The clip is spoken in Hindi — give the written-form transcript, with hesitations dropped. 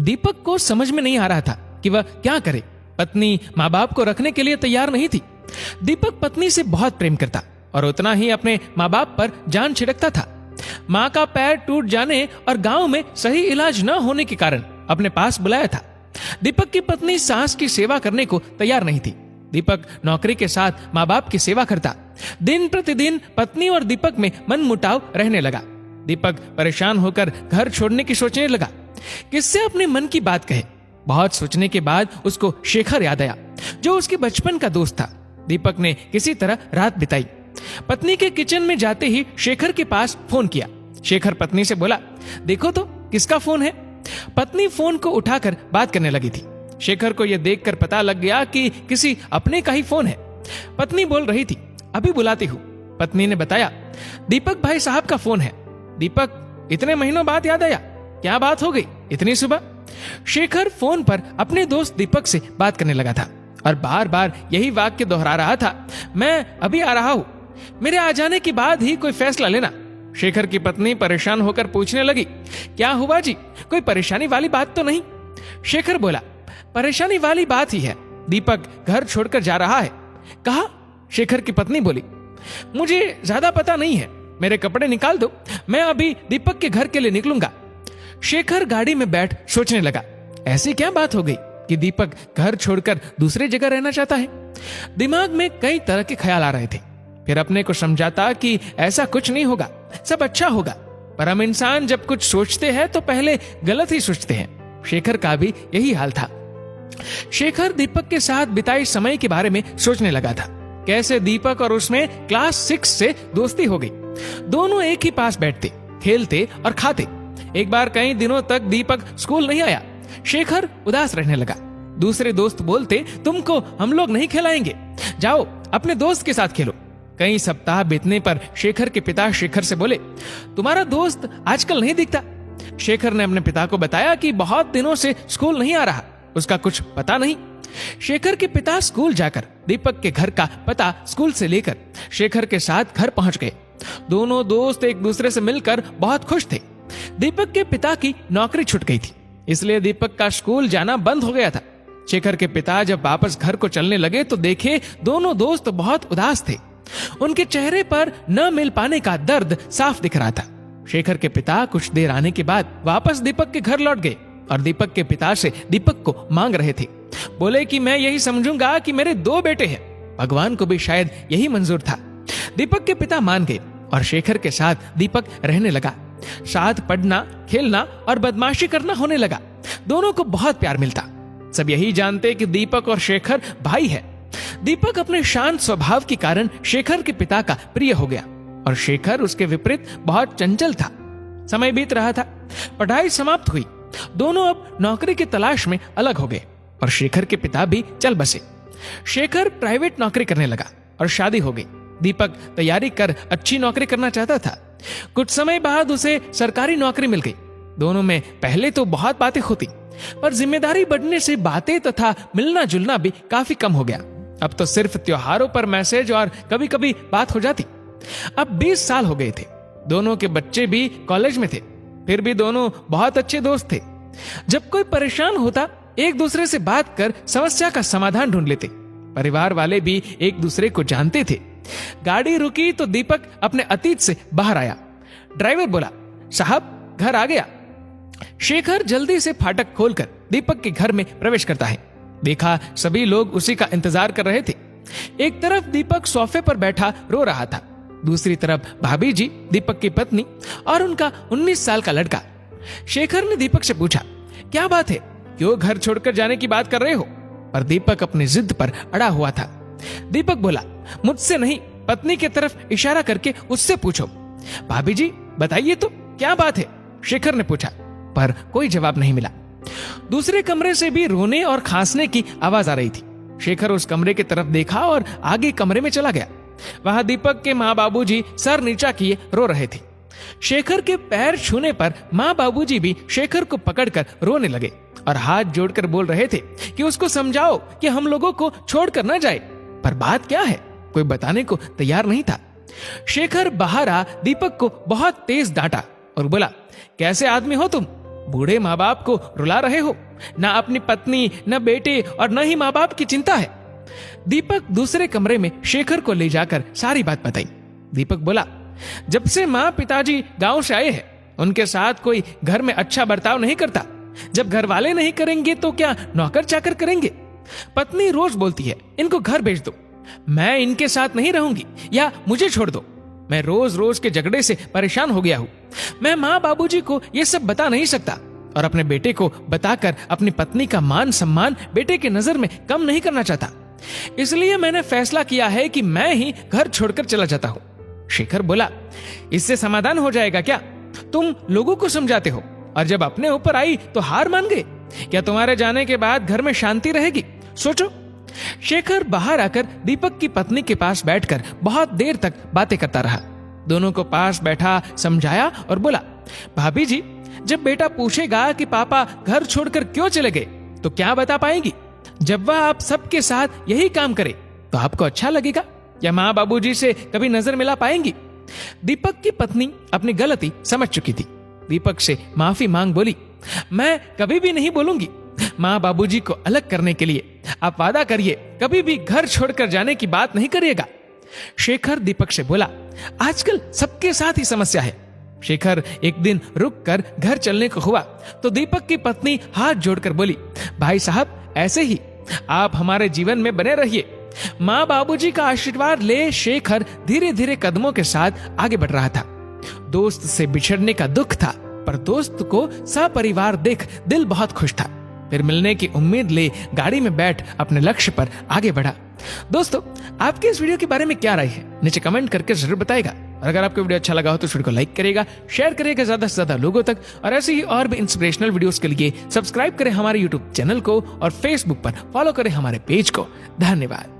दीपक को समझ में नहीं आ रहा था कि वह क्या करे। पत्नी माँ बाप को रखने के लिए तैयार नहीं थी। दीपक पत्नी से बहुत प्रेम करता और उतना ही अपने माँ बाप पर जान छिड़कता था। माँ का पैर टूट जाने और गांव में सही इलाज न होने के कारण अपने पास बुलाया था। दीपक की पत्नी सास की सेवा करने को तैयार नहीं थी। दीपक नौकरी के साथ माँ बाप की सेवा करता। दिन प्रतिदिन पत्नी और दीपक में मनमुटाव रहने लगा। दीपक परेशान होकर घर छोड़ने की सोचने लगा। किससे अपने मन की बात कहे। बहुत सोचने के बाद उसको शेखर याद आया, जो उसके बचपन का दोस्त था। दीपक ने किसी तरह रात बिताई। पत्नी के किचन में जाते ही शेखर के पास फोन किया। शेखर पत्नी से बोला, देखो तो किसका फोन है। पत्नी फोन को उठाकर बात करने लगी थी। शेखर को यह देखकर पता लग गया कि किसी अपने का ही फोन है। पत्नी बोल रही थी, अभी बुलाती हूँ। पत्नी ने बताया, दीपक भाई साहब का फोन है। दीपक, इतने महीनों बाद याद आया, क्या बात हो गई इतनी सुबह। शेखर फोन पर अपने दोस्त दीपक से बात करने लगा था और बार बार यही वाक्य दोहरा रहा था, मैं अभी आ रहा हूं, मेरे आ जाने के बाद ही कोई फैसला लेना। शेखर की पत्नी परेशान होकर पूछने लगी, क्या हुआ जी, कोई परेशानी वाली बात तो नहीं। शेखर बोला, परेशानी वाली बात ही है, दीपक घर छोड़कर जा रहा है। कहा? शेखर की पत्नी बोली, मुझे ज्यादा पता नहीं है, मेरे कपड़े निकाल दो, मैं अभी दीपक के घर के लिए निकलूंगा। शेखर गाड़ी में बैठ सोचने लगा, ऐसी क्या बात हो गई कि दीपक घर छोड़कर दूसरी जगह रहना चाहता है। दिमाग में कई तरह के ख्याल आ रहे थे। फिर अपने को समझाता कि ऐसा कुछ नहीं होगा, सब अच्छा होगा। पर हम इंसान जब कुछ सोचते हैं तो पहले गलत ही सोचते हैं। शेखर का भी यही हाल था। शेखर दीपक के साथ बिताए समय के बारे में सोचने लगा था। कैसे दीपक और उसमें क्लास 6 से दोस्ती हो गई। दोनों एक ही पास बैठते, खेलते और खाते। एक बार कई दिनों तक दीपक स्कूल नहीं आया। शेखर उदास रहने लगा। दूसरे दोस्त बोलते, तुमको हम लोग नहीं खिलाएंगे, जाओ अपने दोस्त के साथ खेलो। कई सप्ताह बीतने पर शेखर के पिता शेखर से बोले, तुम्हारा दोस्त आजकल नहीं दिखता। शेखर ने अपने पिता को बताया कि बहुत दिनों से स्कूल नहीं आ रहा, उसका कुछ पता नहीं। शेखर के पिता स्कूल जाकर दीपक के घर का पता स्कूल से लेकर शेखर के साथ घर पहुंच गए। दोनों दोस्त एक दूसरे से मिलकर बहुत खुश थे। दीपक के पिता की नौकरी छूट गई थी, इसलिए दीपक का स्कूल जाना बंद हो गया था। शेखर के पिता जब वापस घर को चलने लगे तो देखे दोनों दोस्त बहुत उदास थे। उनके चेहरे पर न मिल पाने का दर्द साफ दिख रहा था। शेखर के पिता कुछ देर आने के बाद वापस दीपक के घर लौट गए और दीपक के पिता से दीपक को मांग रहे थे। बोले कि मैं यही समझूंगा कि मेरे 2 बेटे हैं, भगवान को भी शायद यही मंजूर था। दीपक के पिता मान गए और शेखर के साथ दीपक रहने लगा। साथ पढ़ना, खेलना और बदमाशी करना होने लगा। दोनों को बहुत प्यार मिलता। सब यही जानते कि दीपक और शेखर भाई है। दीपक अपने शांत स्वभाव के कारण शेखर के पिता का प्रिय हो गया और शेखर उसके विपरीत बहुत चंचल था। समय बीत रहा था, पढ़ाई समाप्त हुई। दोनों अब नौकरी की तलाश में अलग हो गए और शेखर के पिता भी चल बसे। शेखर प्राइवेट नौकरी करने लगा और शादी हो गई। दीपक तैयारी कर अच्छी नौकरी करना चाहता था। कुछ समय बाद उसे सरकारी नौकरी मिल गई। दोनों में पहले तो बहुत बातें होती, पर जिम्मेदारी बढ़ने से बातें तथा मिलना जुलना भी काफी कम हो गया। अब तो सिर्फ त्योहारों पर मैसेज और कभी कभी बात हो जाती। अब 20 साल हो गए थे। दोनों के बच्चे भी कॉलेज में थे, फिर भी दोनों बहुत अच्छे दोस्त थे। जब कोई परेशान होता एक दूसरे से बात कर समस्या का समाधान ढूंढ लेते। परिवार वाले भी एक दूसरे को जानते थे। गाड़ी रुकी तो दीपक अपने अतीत से बाहर आया। ड्राइवर बोला, साहब घर आ गया। शेखर जल्दी से फाटक खोलकर दीपक के घर में प्रवेश करता है। देखा सभी लोग उसी का इंतजार कर रहे थे। एक तरफ दीपक सोफे पर बैठा रो रहा था, दूसरी तरफ भाभी जी, दीपक की पत्नी और उनका 19 साल का लड़का। शेखर ने दीपक से पूछा, क्या बात है, क्यों घर छोड़कर जाने की बात कर रहे हो? पर दीपक अपनी जिद पर अड़ा हुआ था। दीपक बोला, मुझसे नहीं, पत्नी की तरफ इशारा करके उससे पूछो। भाभी जी बताइए तो क्या बात है? शेखर ने पूछा, पर कोई जवाब नहीं मिला। दूसरे कमरे से भी रोने और खांसने की आवाज आ रही थी। शेखर उस कमरे की तरफ देखा और आगे कमरे में चला गया। वहां दीपक के माँ बाबूजी सर नीचा किए रो रहे थे। शेखर के पैर छूने पर माँ बाबूजी भी शेखर को पकड़कर रोने लगे और हाथ जोड़कर बोल रहे थे कि उसको समझाओ कि हम लोगों को छोड़कर न जाए। पर बात क्या है, कोई बताने को तैयार नहीं था। शेखर बाहर आ दीपक को बहुत तेज डांटा और बोला, कैसे आदमी हो तुम? बूढ़े माँ बाप को रुला रहे हो। ना अपनी पत्नी, न बेटे और न ही माँ बाप की चिंता है। दीपक दूसरे कमरे में शेखर को ले जाकर सारी बात बताई। दीपक बोला, जब से माँ पिताजी गांव से आए हैं, उनके साथ कोई घर में अच्छा बर्ताव नहीं करता। जब घर वाले नहीं करेंगे तो क्या नौकर चाकर करेंगे? पत्नी रोज बोलती है, इनको घर भेज दो, मैं इनके साथ नहीं रहूंगी, या मुझे छोड़ दो। मैं रोज रोज के झगड़े से परेशान हो गया हूं। मैं माँ बाबूजी को ये सब बता नहीं सकता और अपने बेटे को बताकर अपनी पत्नी का मान सम्मान बेटे की नजर में कम नहीं करना चाहता। इसलिए मैंने फैसला किया है कि मैं ही घर छोड़कर चला जाता हूं। शेखर बोला, इससे समाधान हो जाएगा क्या? तुम लोगों को समझाते हो और जब अपने ऊपर आई तो हार मान गए। क्या तुम्हारे जाने के बाद घर में शांति रहेगी? सोचो। शेखर बाहर आकर दीपक की पत्नी के पास बैठकर बहुत देर तक बातें करता रहा। दोनों को पास बैठा समझाया और बोला, भाभी जी, जब बेटा पूछेगा कि पापा घर छोड़कर क्यों चले गए तो क्या बता पाएंगी? जब वह आप सबके साथ यही काम करे तो आपको अच्छा लगेगा? या माँ बाबूजी से कभी नजर मिला पाएंगी? दीपक की पत्नी अपनी गलती समझ चुकी थी। दीपक से माफी मांग बोली, मैं कभी भी नहीं बोलूंगी। माँ बाबूजी को अलग करने के लिए आप वादा करिए कभी भी घर छोड़कर जाने की बात नहीं करिएगा। शेखर दीपक से बोला, आजकल सबके साथ ही समस्या है। शेखर एक दिन रुक कर घर चलने को हुआ तो दीपक की पत्नी हाथ जोड़कर बोली, भाई साहब, ऐसे ही आप हमारे जीवन में बने रहिए। माँ बाबूजी का आशीर्वाद ले शेखर धीरे धीरे कदमों के साथ आगे बढ़ रहा था। दोस्त से बिछड़ने का दुख था, पर दोस्त को सपरिवार देख दिल बहुत खुश था। फिर मिलने की उम्मीद ले गाड़ी में बैठ अपने लक्ष्य पर आगे बढ़ा। दोस्तों, आपके इस वीडियो के बारे में क्या राय है? नीचे कमेंट करके जरूर बताएगा। और अगर आपको वीडियो अच्छा लगा हो तो इस वीडियो को लाइक करेगा, शेयर करेगा ज्यादा से ज्यादा लोगों तक। और ऐसे ही और भी इंस्पिरेशनल वीडियोस के लिए सब्सक्राइब करें हमारे यूट्यूब चैनल को और फेसबुक पर फॉलो करें हमारे पेज को। धन्यवाद।